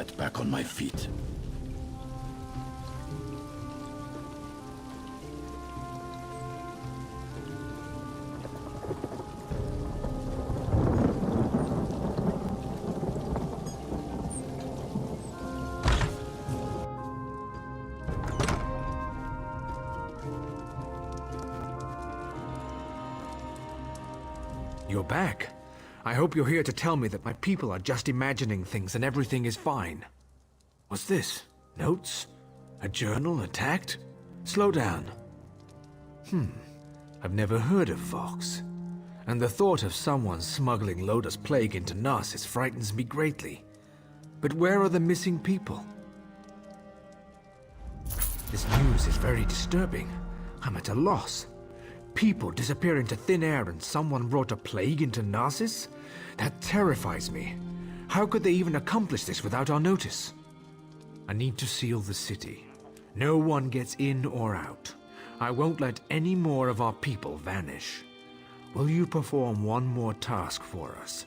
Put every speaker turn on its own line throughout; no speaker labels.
get back on my feet.
You're back. I hope you're here to tell me that my people are just imagining things and everything is fine. What's this? Notes? A journal attacked? Slow down. I've never heard of Vox. And the thought of someone smuggling Loda's plague into Narcissus frightens me greatly. But where are the missing people? This news is very disturbing. I'm at a loss. People disappear into thin air and someone brought a plague into Narcissus? That terrifies me. How could they even accomplish this without our notice? I need to seal the city. No one gets in or out. I won't let any more of our people vanish. Will you perform one more task for us?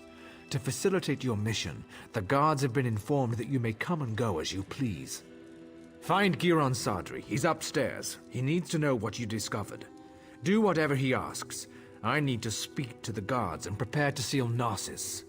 To facilitate your mission, the guards have been informed that you may come and go as you please. Find Giron Sadri. He's upstairs. He needs to know what you discovered. Do whatever he asks. I need to speak to the guards and prepare to seal Narcissus.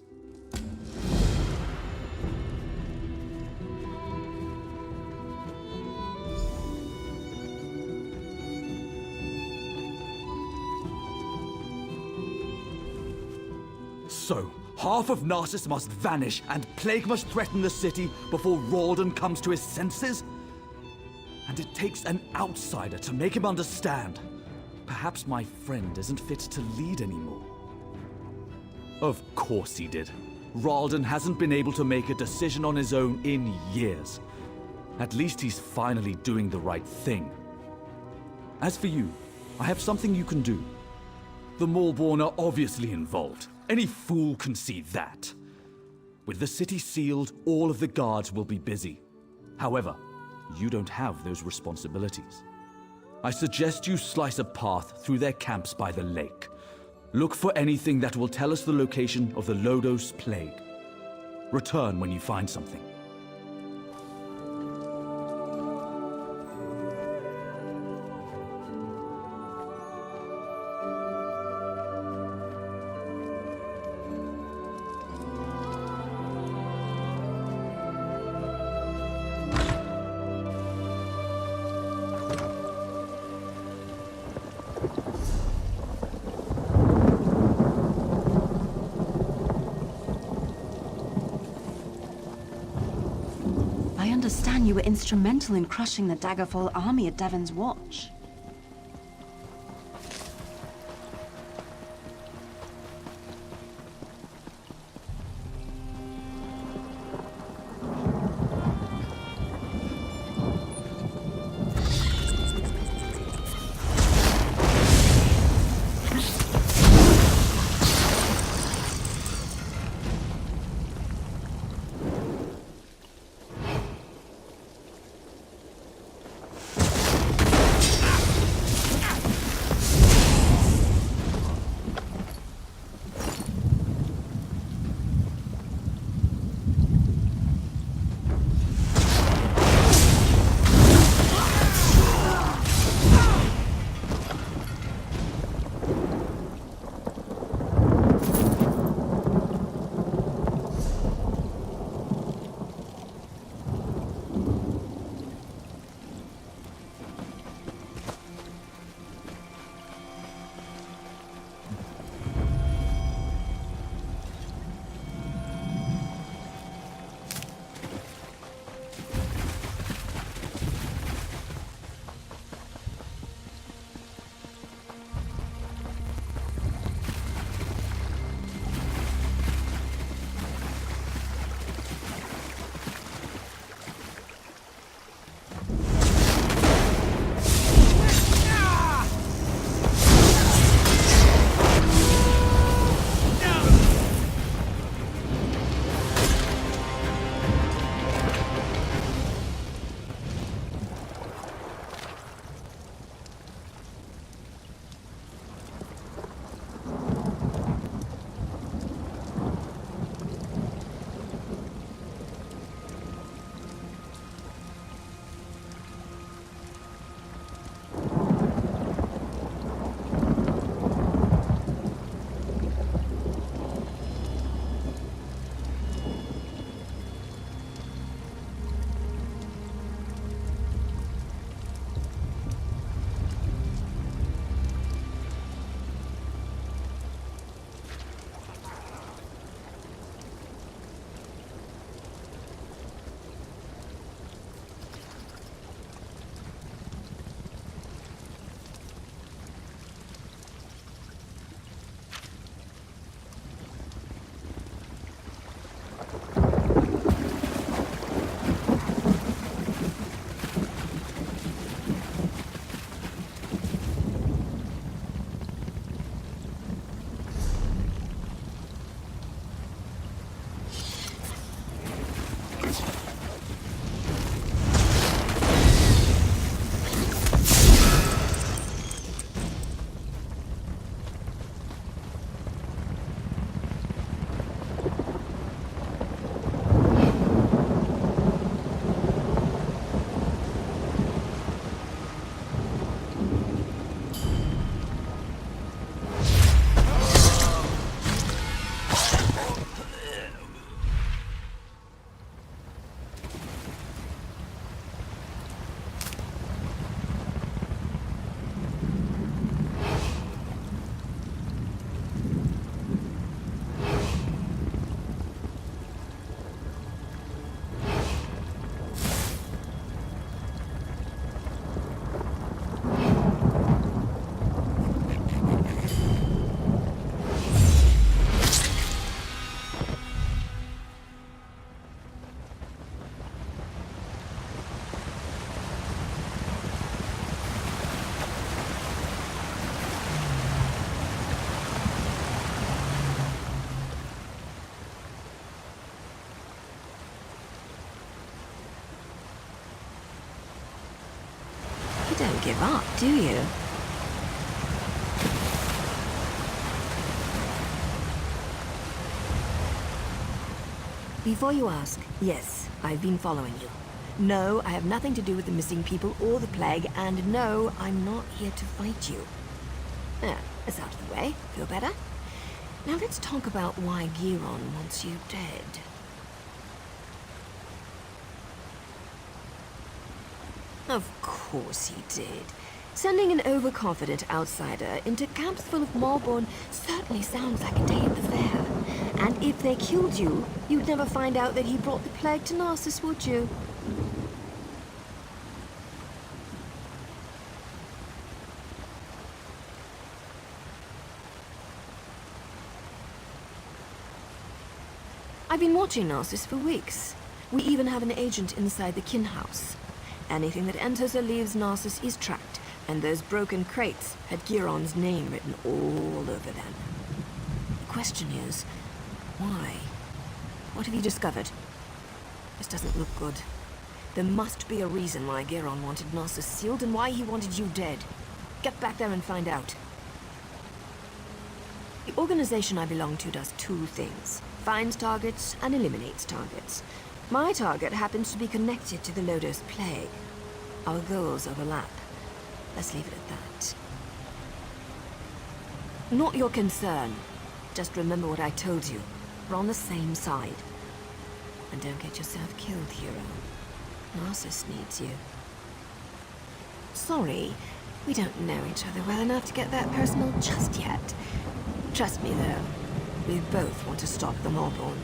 So, half of Narcissus must vanish and plague must threaten the city before Ralden comes to his senses? And it takes an outsider to make him understand. Perhaps my friend isn't fit to lead anymore. Of course he did. Ralden hasn't been able to make a decision on his own in years. At least he's finally doing the right thing. As for you, I have something you can do. The Maulborn are obviously involved. Any fool can see that. With the city sealed, all of the guards will be busy. However, you don't have those responsibilities. I suggest you slice a path through their camps by the lake. Look for anything that will tell us the location of the Lodos plague. Return when you find something.
I understand you were instrumental in crushing the Daggerfall army at Devon's watch.
give up, do you? Before you ask, yes, I've been following you. No, I have nothing to do with the missing people or the plague, and no, I'm not here to fight you. There, it's out of the way. Feel better? Now let's talk about why Giron wants you dead. Of course he did. Sending an overconfident outsider into camps full of Malborn certainly sounds like a day at the fair. And if they killed you, you'd never find out that he brought the plague to Narcissus, would you? I've been watching Narcissus for weeks. We even have an agent inside the kin house. Anything that enters or leaves Narcissus is tracked, and those broken crates had Giron's name written all over them. The question is, why? What have you discovered? This doesn't look good. There must be a reason why Giron wanted Narcissus sealed and why he wanted you dead. Get back there and find out. The organization I belong to does two things. Finds targets and eliminates targets. My target happens to be connected to the Lodos Plague. Our goals overlap. Let's leave it at that. Not your concern. Just remember what I told you. We're on the same side. And don't get yourself killed, hero. Narcissus needs you. Sorry, we don't know each other well enough to get that personal just yet. Trust me, though. We both want to stop the Malborn.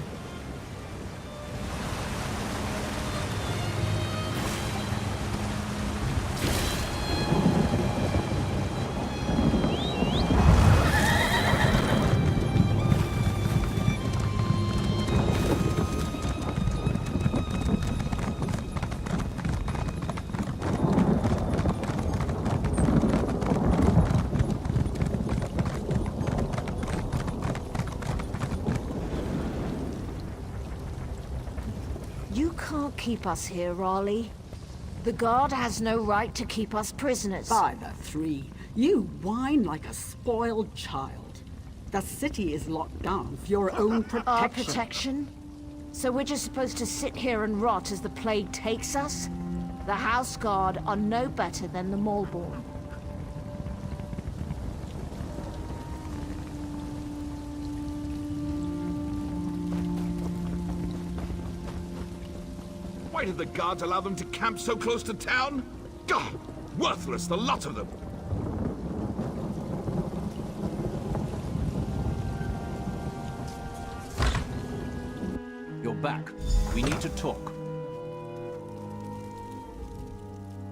You can't keep us here, Raleigh. The guard has no right to keep us prisoners.
By the three, you whine like a spoiled child. The city is locked down for your own protection.
Our protection? So we're just supposed to sit here and rot as the plague takes us? The House Guard are no better than the Malborn.
Why did the guards allow them to camp so close to town? God, worthless, the lot of them!
You're back. We need to talk.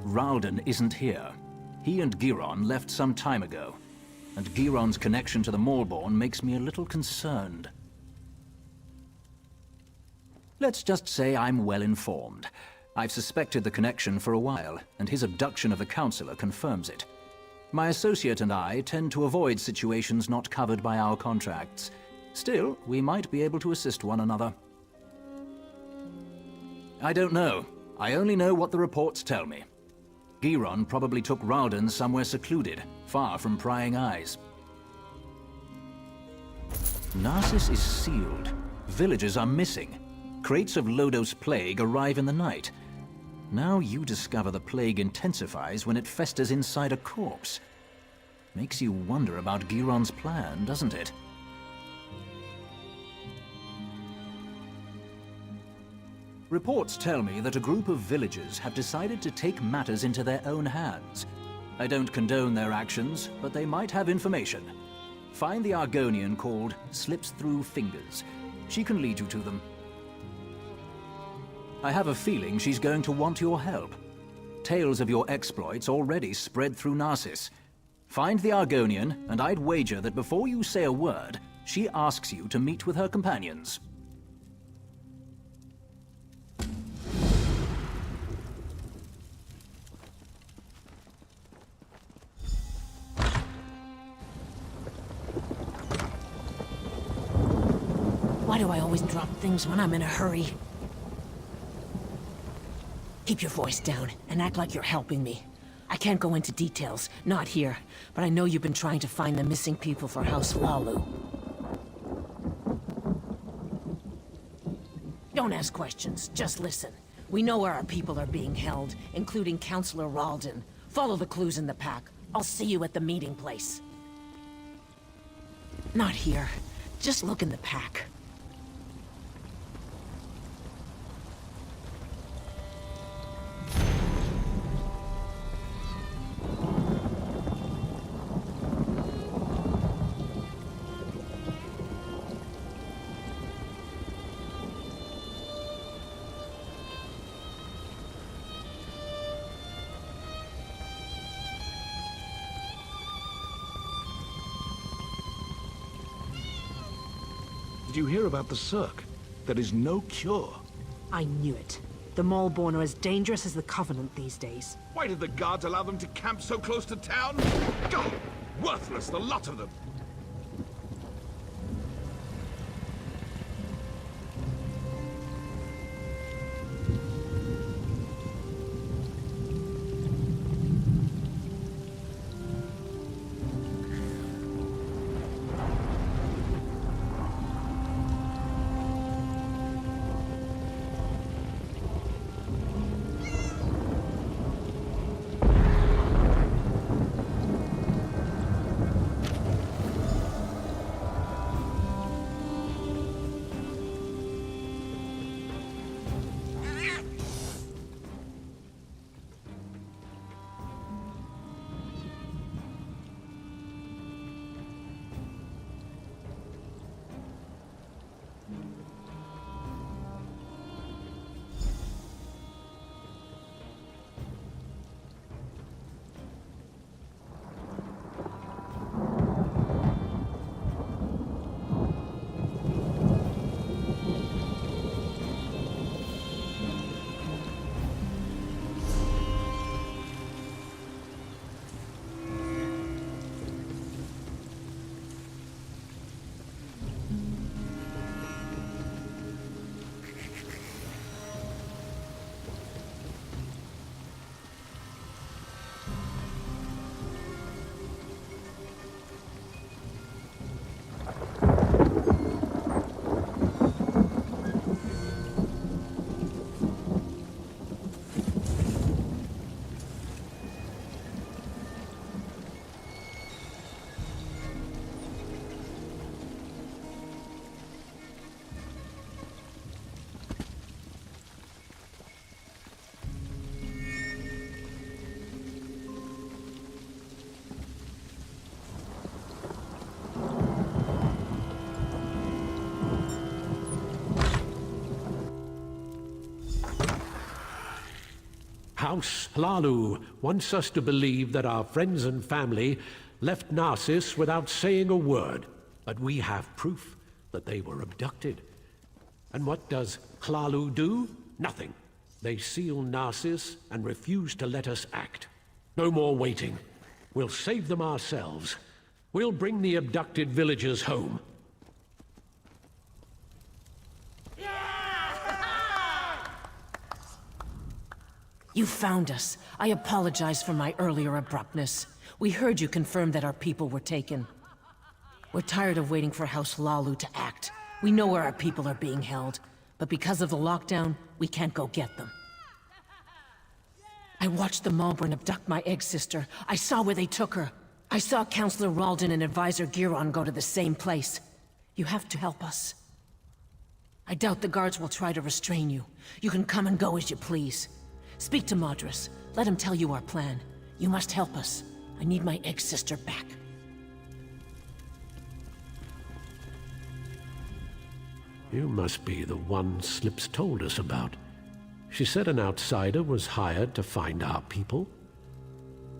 Ralden isn't here. He and Giron left some time ago. And Giron's connection to the Malborn makes me a little concerned. Let's just say I'm well informed. I've suspected the connection for a while, and his abduction of the Counselor confirms it. My associate and I tend to avoid situations not covered by our contracts. Still, we might be able to assist one another. I don't know. I only know what the reports tell me. Giron probably took Ralden somewhere secluded, far from prying eyes. Narcissus is sealed. Villagers are missing. Crates of Lodos plague arrive in the night. Now you discover the plague intensifies when it festers inside a corpse. Makes you wonder about Giron's plan, doesn't it? Reports tell me that a group of villagers have decided to take matters into their own hands. I don't condone their actions, but they might have information. Find the Argonian called Slips Through Fingers. She can lead you to them. I have a feeling she's going to want your help. Tales of your exploits already spread through Narcissus. Find the Argonian, and I'd wager that before you say a word, she asks you to meet with her companions.
Why do I always drop things when I'm in a hurry? Keep your voice down and act like you're helping me.
I can't go into details, not here, but I know you've been trying to find the missing people for House Lalu. Don't ask questions, just listen. We know where our people are being held, including Councillor Ralden. Follow the clues in the pack. I'll see you at the meeting place. Not here. Just look in the pack.
Did you hear about the Cirque? There is no cure.
I knew it. The Maulborn are as dangerous as the Covenant these days.
Why did the guards allow them to camp so close to town? God! Worthless, the lot of them!
House Lalu wants us to believe that our friends and family left Narcissus without saying a word, but we have proof that they were abducted. And what does Hlalu do? Nothing. They seal Narcissus and refuse to let us act. No more waiting. We'll save them ourselves. We'll bring the abducted villagers home.
You found us. I apologize for my earlier abruptness. We heard you confirm that our people were taken. We're tired of waiting for House Lalu to act. We know where our people are being held, but because of the lockdown, we can't go get them. I watched the Maulborn abduct my egg sister. I saw where they took her. I saw Councillor Ralden and Advisor Giron go to the same place. You have to help us. I doubt the guards will try to restrain you. You can come and go as you please. Speak to Madras. Let him tell you our plan. You must help us. I need my egg sister back.
You must be the one Slips told us about. She said an outsider was hired to find our people.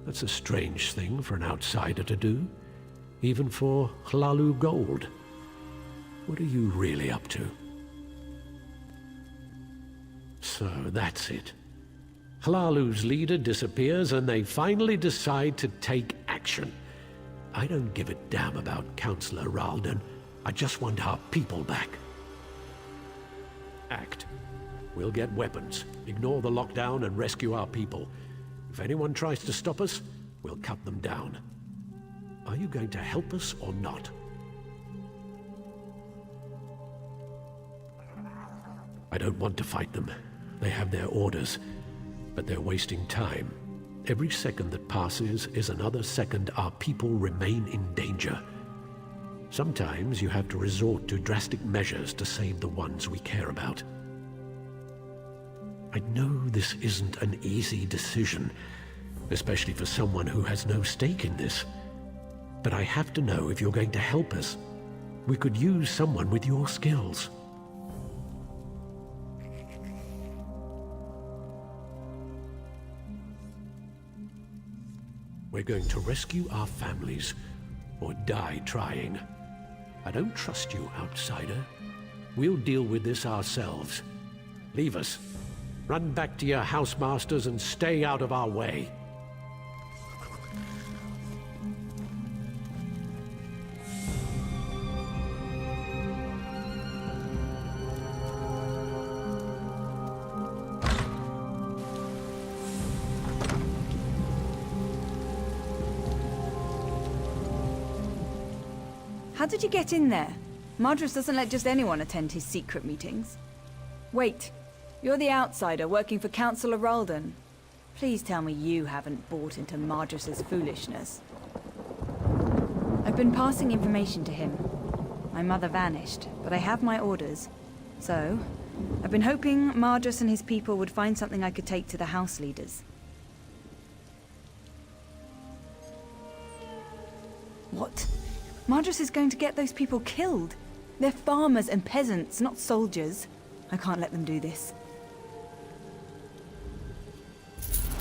That's a strange thing for an outsider to do, even for Hlalu Gold. What are you really up to? So that's it. Hlalu's leader disappears and they finally decide to take action. I don't give a damn about Councillor Ralden. I just want our people back. Act. We'll get weapons, ignore the lockdown and rescue our people. If anyone tries to stop us, we'll cut them down. Are you going to help us or not? I don't want to fight them. They have their orders, but they're wasting time. Every second that passes is another second our people remain in danger. Sometimes you have to resort to drastic measures to save the ones we care about. I know this isn't an easy decision, especially for someone who has no stake in this. But I have to know if you're going to help us. We could use someone with your skills. We're going to rescue our families, or die trying. I don't trust you, outsider. We'll deal with this ourselves. Leave us. Run back to your housemasters and stay out of our way.
How did you get in there? Madras doesn't let just anyone attend his secret meetings. Wait, you're the outsider working for Councillor Ralden. Please tell me you haven't bought into Madras's foolishness. I've been passing information to him. My mother vanished, but I have my orders. So, I've been hoping Madras and his people would find something I could take to the house leaders. What? Madras is going to get those people killed. They're farmers and peasants, not soldiers. I can't let them do this.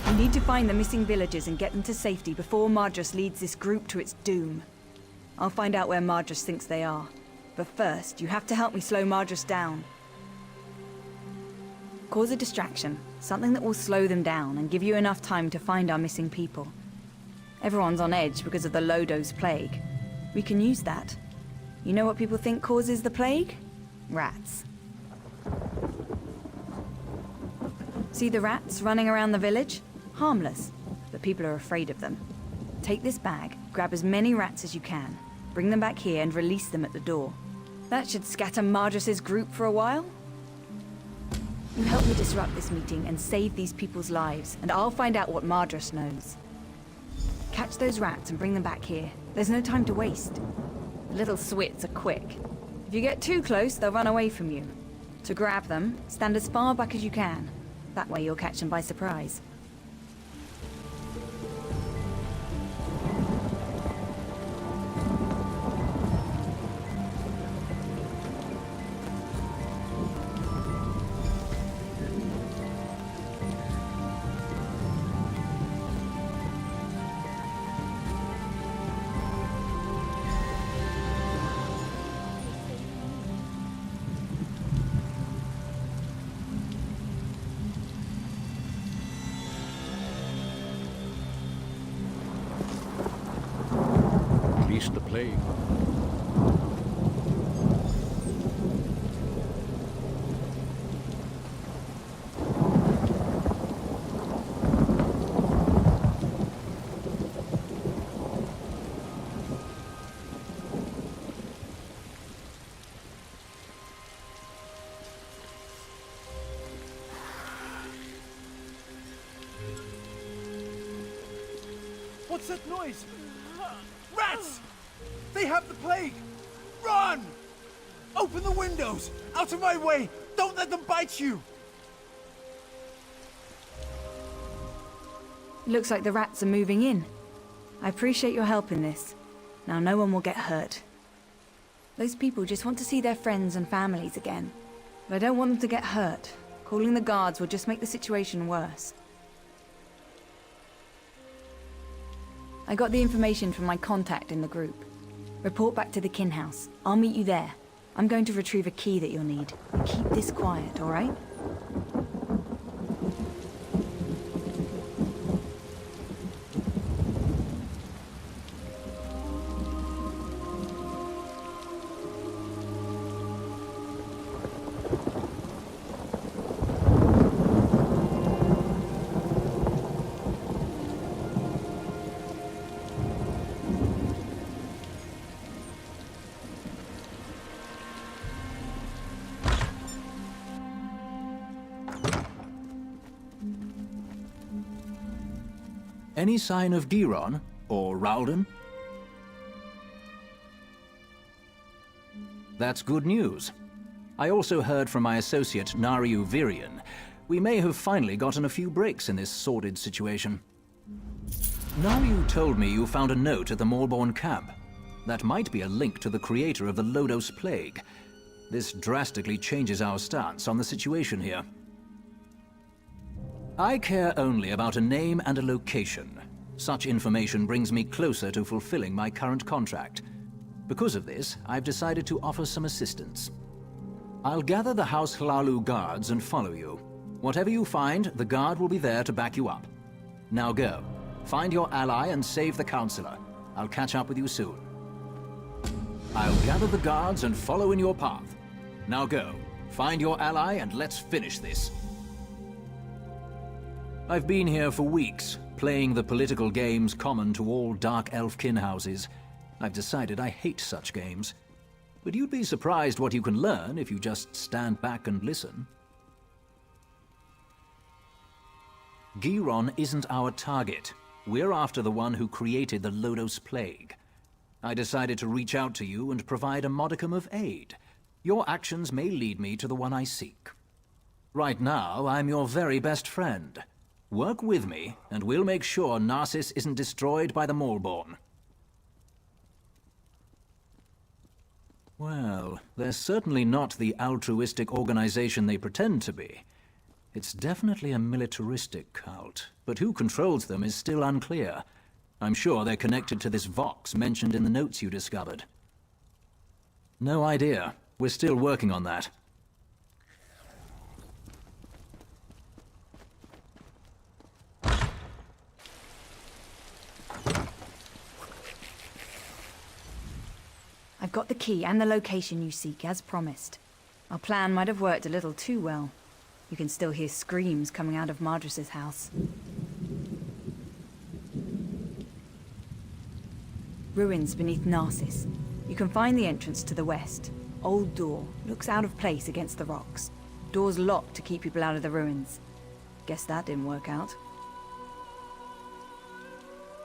We need to find the missing villagers and get them to safety before Madras leads this group to its doom. I'll find out where Madras thinks they are. But first, you have to help me slow Madras down. Cause a distraction, something that will slow them down and give you enough time to find our missing people. Everyone's on edge because of the Lodo's plague. We can use that. You know what people think causes the plague? Rats. See the rats running around the village? Harmless, but people are afraid of them. Take this bag, grab as many rats as you can, bring them back here and release them at the door. That should scatter Madras's group for a while. You help me disrupt this meeting and save these people's lives, and I'll find out what Madras knows. Catch those rats and bring them back here. There's no time to waste. The little swits are quick. If you get too close, they'll run away from you. To grab them, stand as far back as you can. That way you'll catch them by surprise.
The plague.
What's that noise? Rats! They have the plague! Run! Open the windows! Out of my way! Don't let them bite you!
Looks like the rats are moving in. I appreciate your help in this. Now no one will get hurt. Those people just want to see their friends and families again. But I don't want them to get hurt. Calling the guards will just make the situation worse. I got the information from my contact in the group. Report back to the kin house. I'll meet you there. I'm going to retrieve a key that you'll need. And keep this quiet, all right?
Any sign of Giron or Ralden? That's good news. I also heard from my associate, Nariu Virian. We may have finally gotten a few breaks in this sordid situation. Nariu told me you found a note at the Malborn camp. That might be a link to the creator of the Lodos Plague. This drastically changes our stance on the situation here. I care only about a name and a location. Such information brings me closer to fulfilling my current contract. Because of this, I've decided to offer some assistance. I'll gather the House Hlalu guards and follow you. Whatever you find, the guard will be there to back you up. Now go. Find your ally and save the Councillor. I'll catch up with you soon. I'll gather the guards and follow in your path. Now go. Find your ally and let's finish this. I've been here for weeks, playing the political games common to all Dark Elf kin houses. I've decided I hate such games. But you'd be surprised what you can learn if you just stand back and listen. Giron isn't our target. We're after the one who created the Lodos Plague. I decided to reach out to you and provide a modicum of aid. Your actions may lead me to the one I seek. Right now, I'm your very best friend. Work with me, and we'll make sure Narcissus isn't destroyed by the Malborn. Well, they're certainly not the altruistic organization they pretend to be. It's definitely a militaristic cult, but who controls them is still unclear. I'm sure they're connected to this Vox mentioned in the notes you discovered. No idea. We're still working on that.
I've got the key and the location you seek, as promised. Our plan might have worked a little too well. You can still hear screams coming out of Madras' house. Ruins beneath Narcissus. You can find the entrance to the west. Old door. Looks out of place against the rocks. Door's locked to keep people out of the ruins. Guess that didn't work out.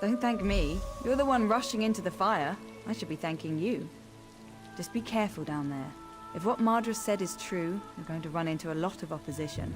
Don't thank me. You're the one rushing into the fire. I should be thanking you. Just be careful down there. If what Madras said is true, you're going to run into a lot of opposition.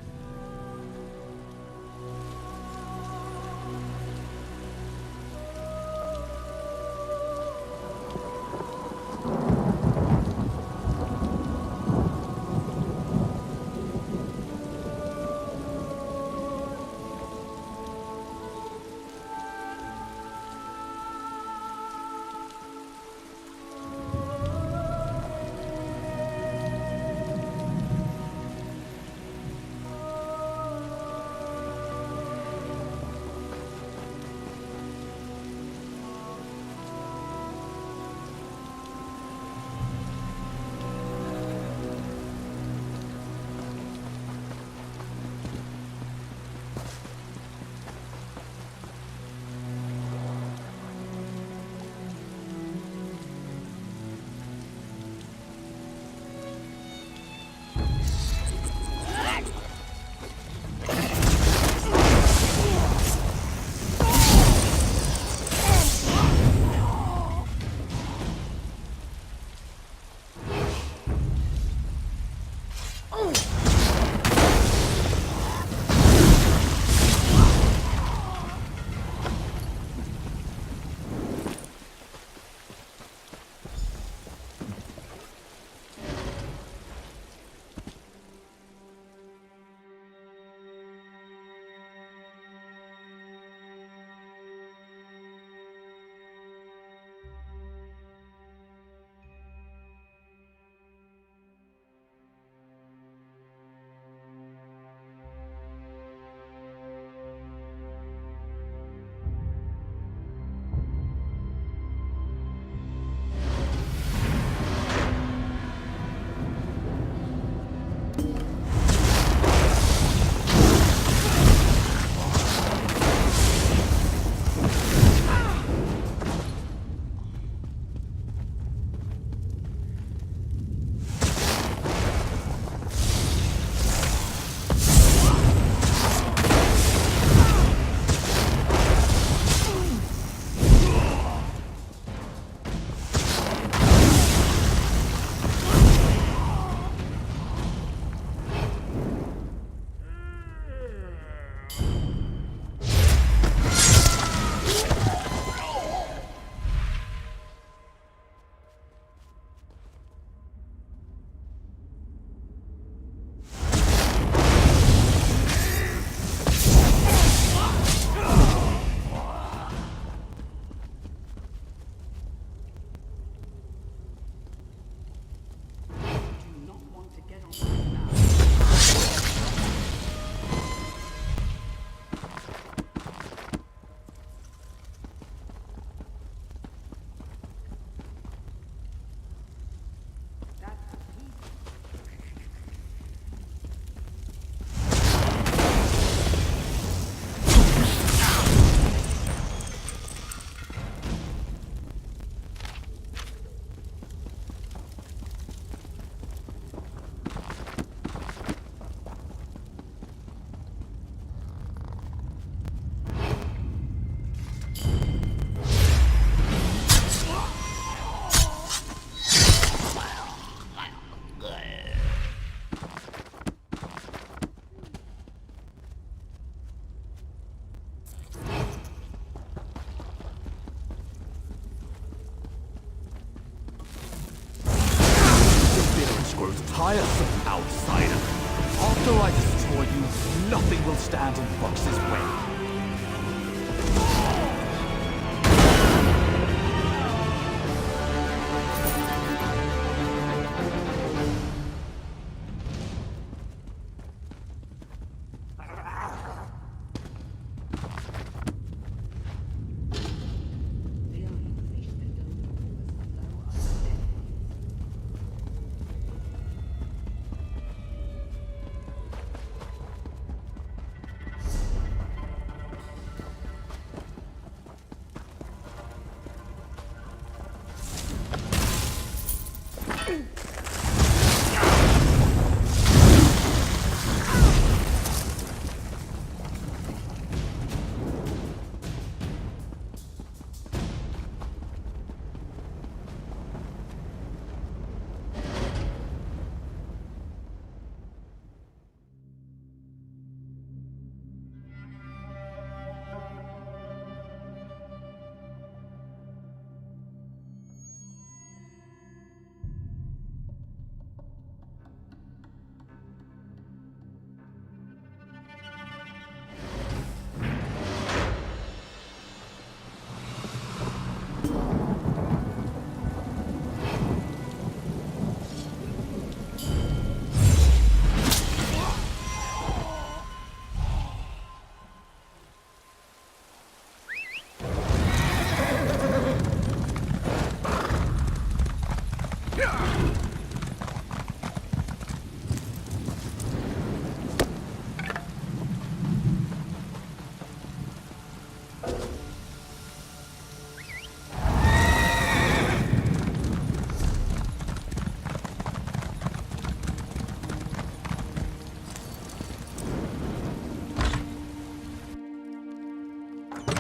stand in Fox's way.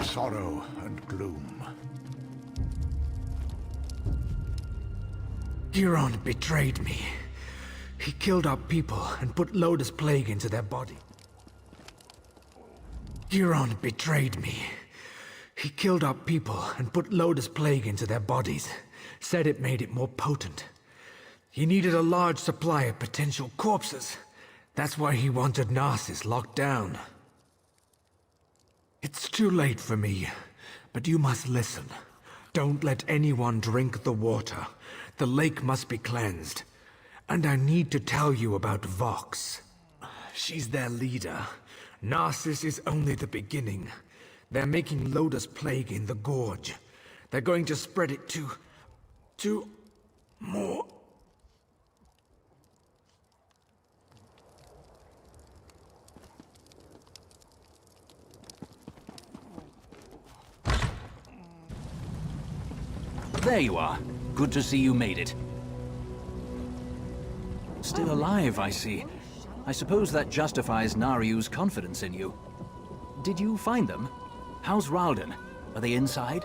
Sorrow and gloom.
Giron betrayed me. He killed our people and put Lotus Plague into their body. Giron betrayed me. He killed our people and put Lotus Plague into their bodies. Said it made it more potent. He needed a large supply of potential corpses. That's why he wanted Narcissus locked down. It's too late for me, but you must listen. Don't let anyone drink the water. The lake must be cleansed. And I need to tell you about Vox. She's their leader. Narcissus is only the beginning. They're making Lotus Plague in the Gorge. They're going to spread it to more.
There you are. Good to see you made it. Still alive, I see. I suppose that justifies Nariu's confidence in you. Did you find them? How's Ralden? Are they inside?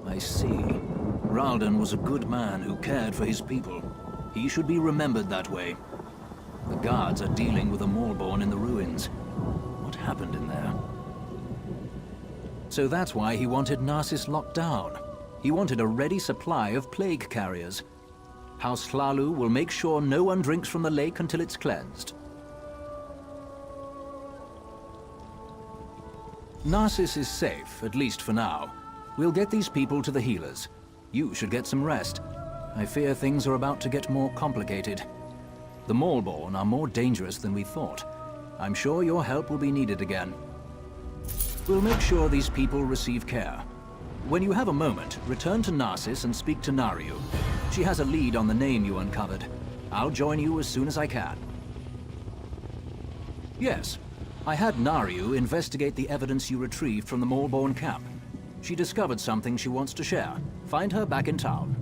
I see. Ralden was a good man who cared for his people. He should be remembered that way. The guards are dealing with a Maulborn in the ruins. What happened in there? So that's why he wanted Narcissus locked down. He wanted a ready supply of plague carriers. House Hlalu will make sure no one drinks from the lake until it's cleansed. Narcissus is safe, at least for now. We'll get these people to the healers. You should get some rest. I fear things are about to get more complicated. The Maulborn are more dangerous than we thought. I'm sure your help will be needed again. We'll make sure these people receive care. When you have a moment, return to Narcissus and speak to Nariu. She has a lead on the name you uncovered. I'll join you as soon as I can. Yes, I had Nariu investigate the evidence you retrieved from the Maulborn camp. She discovered something she wants to share. Find her back in town.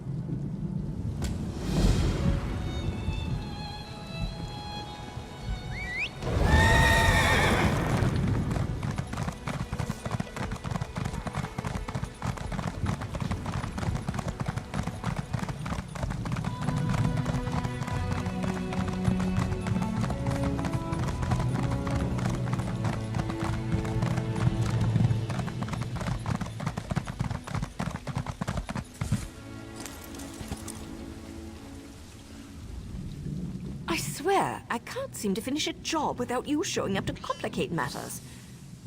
swear, I can't seem to finish a job without you showing up to complicate matters.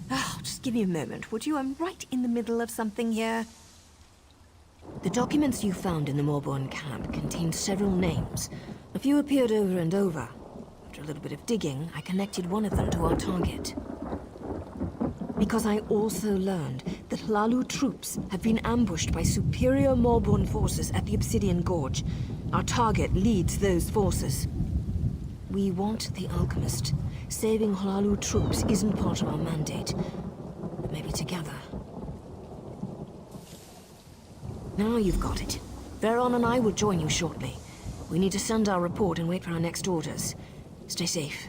Oh, just give me a moment, would you? I'm right in the middle of something here. The documents you found in the Morborn camp contained several names. A few appeared over and over. After a little bit of digging, I connected one of them to our target. Because I also learned that Hlalu troops have been ambushed by superior Morborn forces at the Obsidian Gorge. Our target leads those forces. We want the Alchemist. Saving Hlalu troops isn't part of our mandate. But maybe together. Now you've got it. Veron and I will join you shortly. We need to send our report and wait for our next orders. Stay safe.